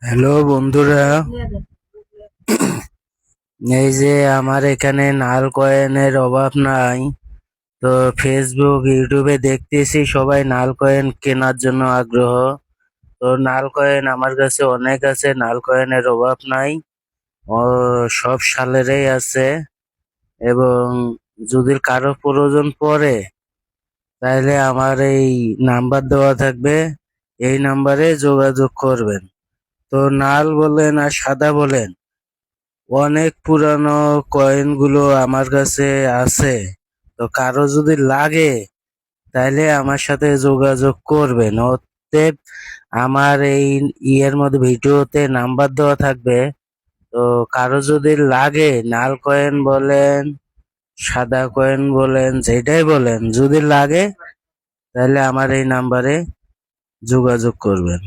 Hello বন্ধুরা, এই যে আমার এখানে নাল কয়েনের অভাব নাই। তো ফেসবুক ইউটিউবে দেখতেছি সবাই নাল কয়েন কেনার জন্য আগ্রহ। তো নাল কয়েন আমার কাছে অনেক আছে, নাল কয়েনের অভাব নাই। ও সব সালেরই আছে। এবং যদি কারো প্রয়োজন পড়ে তাহলে আমার এই নাম্বার দেওয়া থাকবে, এই নাম্বারে যোগাযোগ করবেন। তো নাল বলেন আর সাদা বলেন, অনেক পুরানো কয়েন গুলো আমার কাছে আছে। তো কারো যদি লাগে তাহলে আমার সাথে যোগাযোগ করবেন। অতএব আমার এই মধ্যে ভিডিওতে নাম্বার দেওয়া থাকবে। তো কারো যদি লাগে, নাল কয়েন বলেন সাদা কয়েন বলেন যেটাই বলেন, যদি লাগে তাহলে আমার এই নাম্বারে যোগাযোগ করবেন।